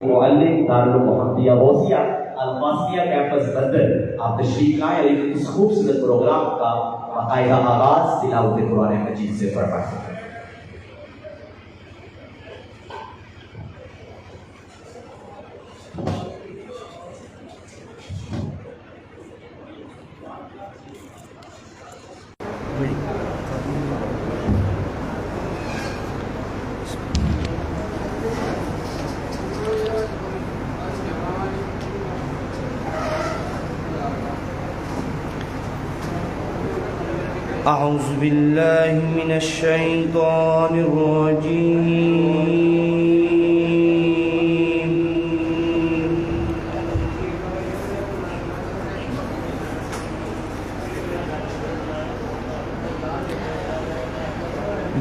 मुअल्लिम दारुल मोहम्मदिया गौसिया अल-क़ासिया campus London आप तशरीफ लाएं और इस खूबसूरत प्रोग्राम का बाकायदा आगाज तिलावत कुरान मजीद से फरमाएं। أعوذ بالله من الشيطان الرجيم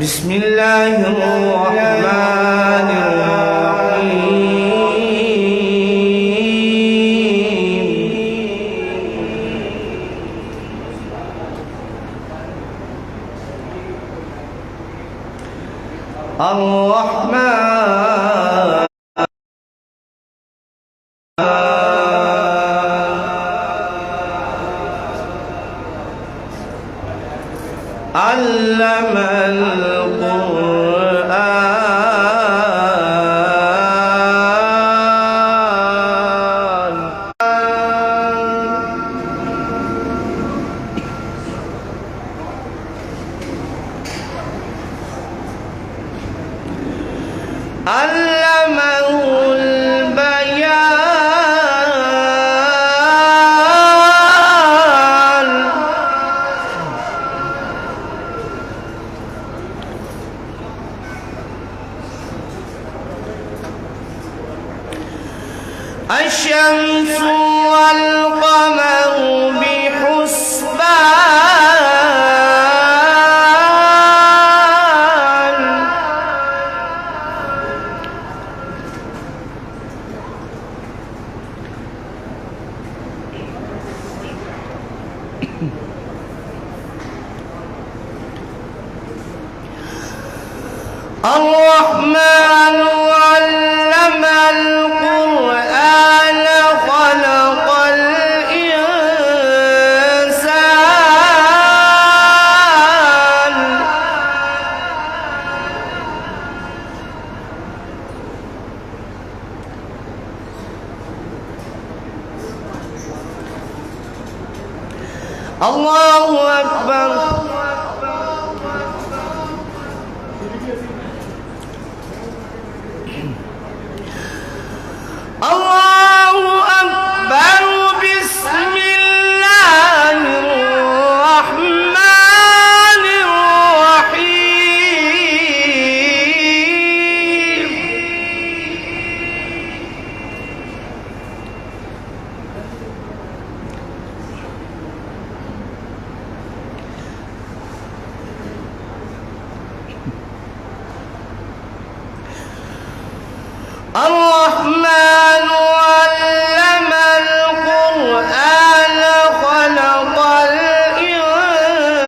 بسم الله الرحمن الرحيم الرحمن علم القرآن علمه البيان الشمس والقمر بحسبان الرحمن علم القرآن خلق الإنسان الله أكبر الله أكبر بسم الله الرحمن الرحيم الرحمن علم القرآن خلق الإنسان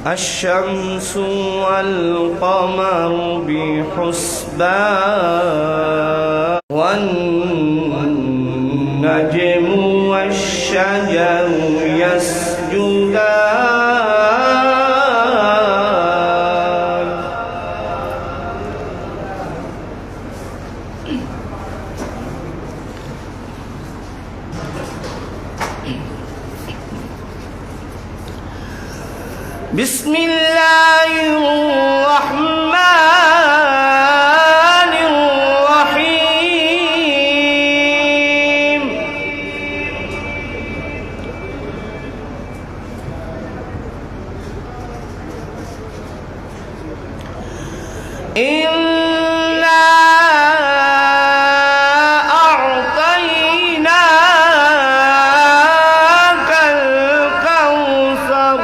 الشمس والقمر بحسبان والنجم والشجر يسجدان بسم الله الرحمن الرحيم إنا أعطيناك الكوثر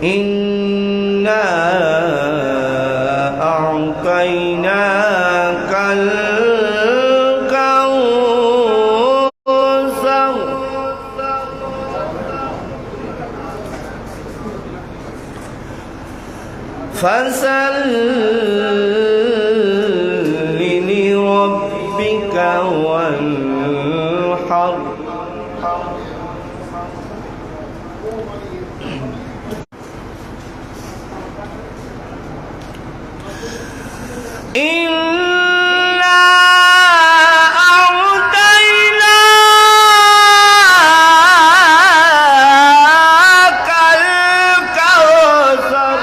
إنا أعطيناك الكوثر فصل لربك وانحر إنا أعطيناك الكوثر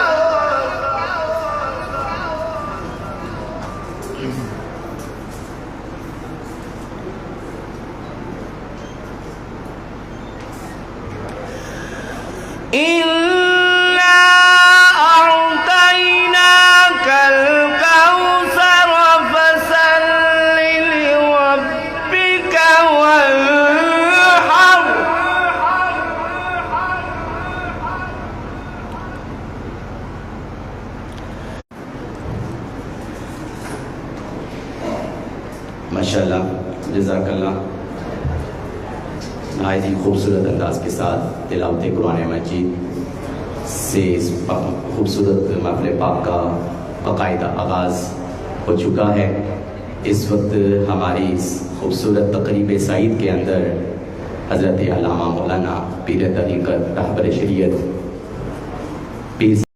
إنا أعطيناك الكوثر فصل لربك وانحر माशाल्लाह, जज़ाकल्लाह। नहायत ही खूबसूरत अंदाज के साथ तिलावत कुरान मजीद से इस खूबसूरत महफ़िल पाक का बाकायदा आगाज़ हो चुका है। इस वक्त हमारी इस खूबसूरत तक़रीब सईद के अंदर हज़रत अल्लामा मौलाना पीर तरीक़त रहबर शरीयत पीर